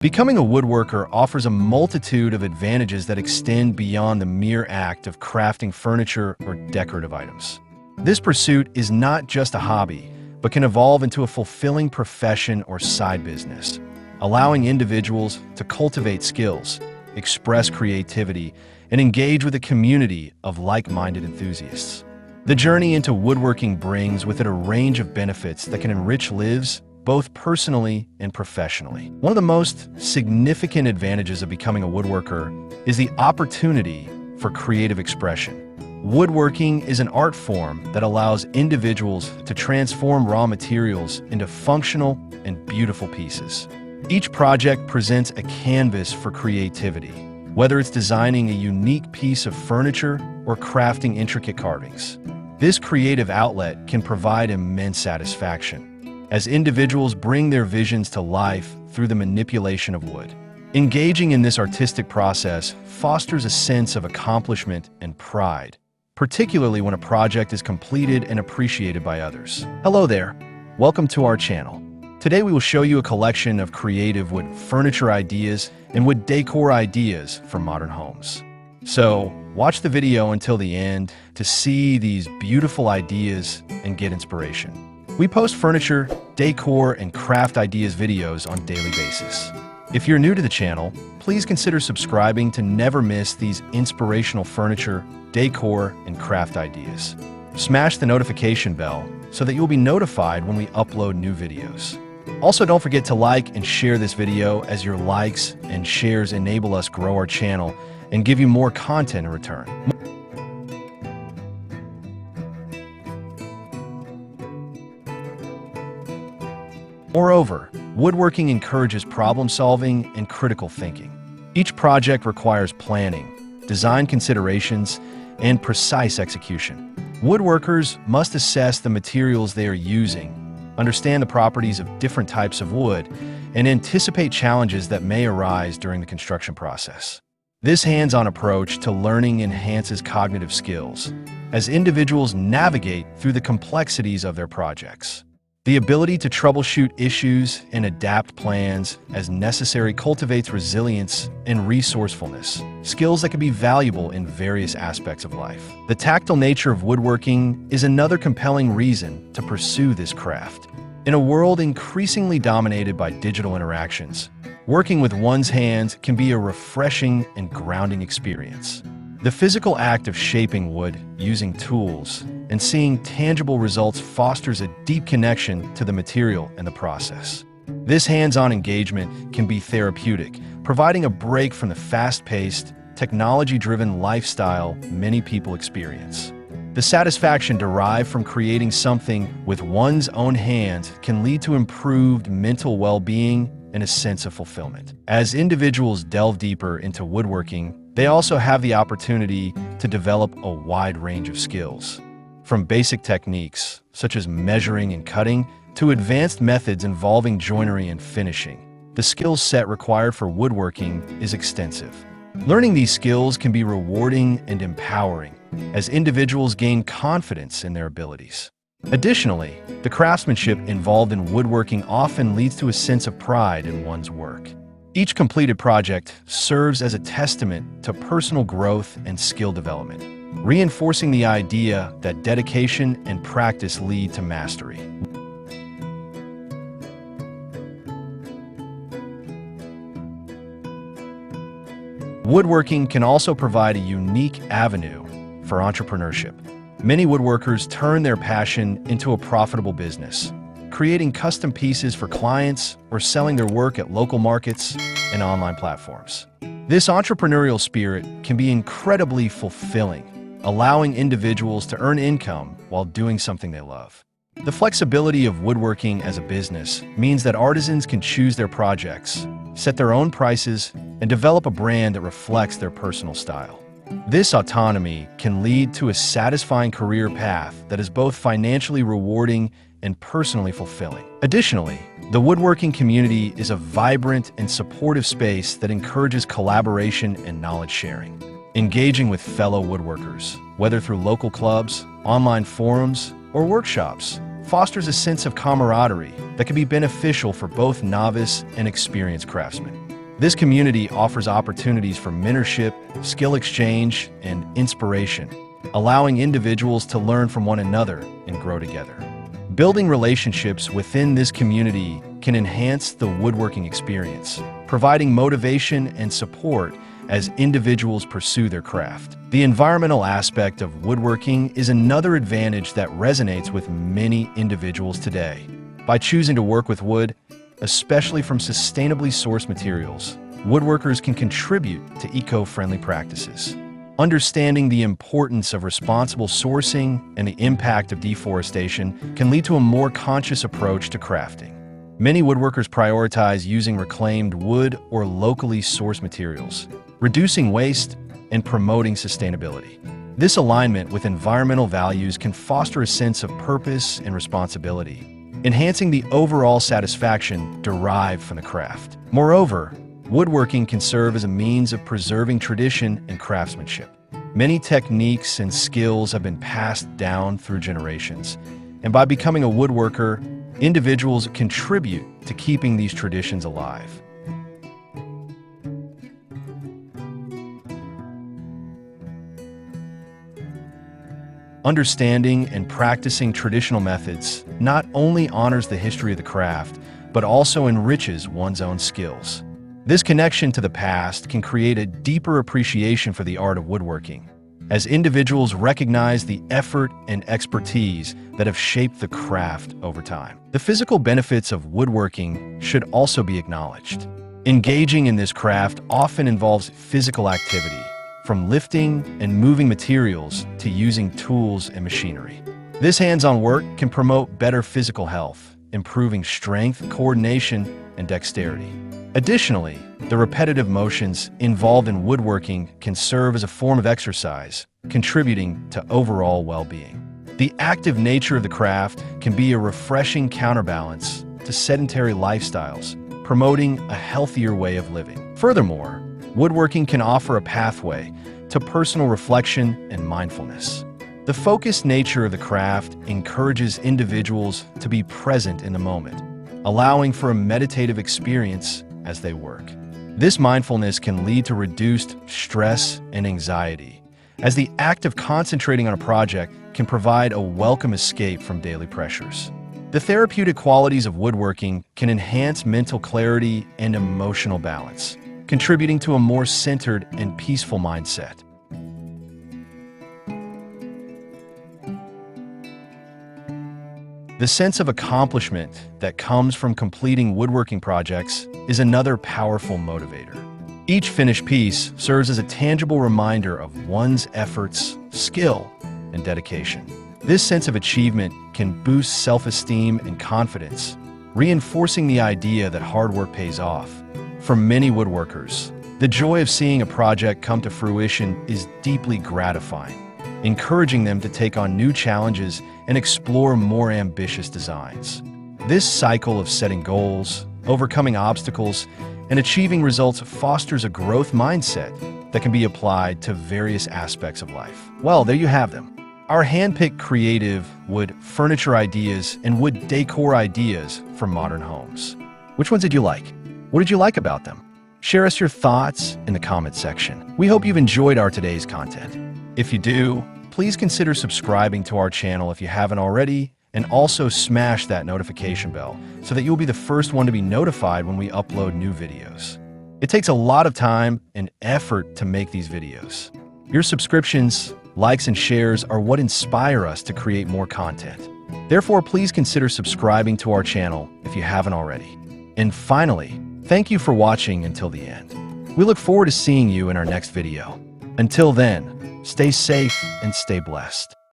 Becoming a woodworker offers a multitude of advantages that extend beyond the mere act of crafting furniture or decorative items. This pursuit is not just a hobby, but can evolve into a fulfilling profession or side business, allowing individuals to cultivate skills, express creativity, and engage with a community of like-minded enthusiasts. The journey into woodworking brings with it a range of benefits that can enrich lives both personally and professionally. One of the most significant advantages of becoming a woodworker is the opportunity for creative expression. Woodworking is an art form that allows individuals to transform raw materials into functional and beautiful pieces. Each project presents a canvas for creativity, whether it's designing a unique piece of furniture or crafting intricate carvings. This creative outlet can provide immense satisfaction as individuals bring their visions to life through the manipulation of wood. Engaging in this artistic process fosters a sense of accomplishment and pride, particularly when a project is completed and appreciated by others. Hello there, welcome to our channel. Today we will show you a collection of creative wood furniture ideas and wood decor ideas for modern homes. So, watch the video until the end to see these beautiful ideas and get inspiration. We post furniture, decor, and craft ideas videos on a daily basis. If you're new to the channel, please consider subscribing to never miss these inspirational furniture, decor, and craft ideas. Smash the notification bell so that you'll be notified when we upload new videos. Also, don't forget to like and share this video, as your likes and shares enable us grow our channel and give you more content in return. Moreover, woodworking encourages problem-solving and critical thinking. Each project requires planning, design considerations, and precise execution. Woodworkers must assess the materials they are using, understand the properties of different types of wood, and anticipate challenges that may arise during the construction process. This hands-on approach to learning enhances cognitive skills as individuals navigate through the complexities of their projects. The ability to troubleshoot issues and adapt plans as necessary cultivates resilience and resourcefulness, skills that can be valuable in various aspects of life. The tactile nature of woodworking is another compelling reason to pursue this craft. In a world increasingly dominated by digital interactions, working with one's hands can be a refreshing and grounding experience. The physical act of shaping wood, using tools, and seeing tangible results fosters a deep connection to the material and the process. This hands-on engagement can be therapeutic, providing a break from the fast-paced, technology-driven lifestyle many people experience. The satisfaction derived from creating something with one's own hands can lead to improved mental well-being and a sense of fulfillment. As individuals delve deeper into woodworking, they also have the opportunity to develop a wide range of skills. From basic techniques, such as measuring and cutting, to advanced methods involving joinery and finishing, the skill set required for woodworking is extensive. Learning these skills can be rewarding and empowering as individuals gain confidence in their abilities. Additionally, the craftsmanship involved in woodworking often leads to a sense of pride in one's work. Each completed project serves as a testament to personal growth and skill development, reinforcing the idea that dedication and practice lead to mastery. Woodworking can also provide a unique avenue for entrepreneurship. Many woodworkers turn their passion into a profitable business, creating custom pieces for clients or selling their work at local markets and online platforms. This entrepreneurial spirit can be incredibly fulfilling, allowing individuals to earn income while doing something they love. The flexibility of woodworking as a business means that artisans can choose their projects, set their own prices, and develop a brand that reflects their personal style. This autonomy can lead to a satisfying career path that is both financially rewarding and personally fulfilling. Additionally, the woodworking community is a vibrant and supportive space that encourages collaboration and knowledge sharing. Engaging with fellow woodworkers, whether through local clubs, online forums, or workshops, fosters a sense of camaraderie that can be beneficial for both novice and experienced craftsmen. This community offers opportunities for mentorship, skill exchange, and inspiration, allowing individuals to learn from one another and grow together. Building relationships within this community can enhance the woodworking experience, providing motivation and support as individuals pursue their craft. The environmental aspect of woodworking is another advantage that resonates with many individuals today. By choosing to work with wood, especially from sustainably sourced materials, woodworkers can contribute to eco-friendly practices. Understanding the importance of responsible sourcing and the impact of deforestation can lead to a more conscious approach to crafting. Many woodworkers prioritize using reclaimed wood or locally sourced materials, reducing waste and promoting sustainability. This alignment with environmental values can foster a sense of purpose and responsibility, enhancing the overall satisfaction derived from the craft. Moreover, woodworking can serve as a means of preserving tradition and craftsmanship. Many techniques and skills have been passed down through generations, and by becoming a woodworker, individuals contribute to keeping these traditions alive. Understanding and practicing traditional methods not only honors the history of the craft, but also enriches one's own skills. This connection to the past can create a deeper appreciation for the art of woodworking, as individuals recognize the effort and expertise that have shaped the craft over time. The physical benefits of woodworking should also be acknowledged. Engaging in this craft often involves physical activity, from lifting and moving materials to using tools and machinery. This hands-on work can promote better physical health, improving strength, coordination, and dexterity. Additionally, the repetitive motions involved in woodworking can serve as a form of exercise, contributing to overall well-being. The active nature of the craft can be a refreshing counterbalance to sedentary lifestyles, promoting a healthier way of living. Furthermore, woodworking can offer a pathway to personal reflection and mindfulness. The focused nature of the craft encourages individuals to be present in the moment, allowing for a meditative experience as they work. This mindfulness can lead to reduced stress and anxiety, as the act of concentrating on a project can provide a welcome escape from daily pressures. The therapeutic qualities of woodworking can enhance mental clarity and emotional balance, contributing to a more centered and peaceful mindset. The sense of accomplishment that comes from completing woodworking projects is another powerful motivator. Each finished piece serves as a tangible reminder of one's efforts, skill, and dedication. This sense of achievement can boost self-esteem and confidence, reinforcing the idea that hard work pays off. For many woodworkers, the joy of seeing a project come to fruition is deeply gratifying, encouraging them to take on new challenges and explore more ambitious designs. This cycle of setting goals, overcoming obstacles, and achieving results fosters a growth mindset that can be applied to various aspects of life. Well, there you have them. Our hand-picked creative wood furniture ideas and wood decor ideas for modern homes. Which ones did you like? What did you like about them? Share us your thoughts in the comments section. We hope you've enjoyed our today's content. If you do, please consider subscribing to our channel if you haven't already, and also smash that notification bell so that you'll be the first one to be notified when we upload new videos. It takes a lot of time and effort to make these videos. Your subscriptions, likes, and shares are what inspire us to create more content. Therefore, please consider subscribing to our channel if you haven't already. And finally, thank you for watching until the end. We look forward to seeing you in our next video. Until then, stay safe and stay blessed.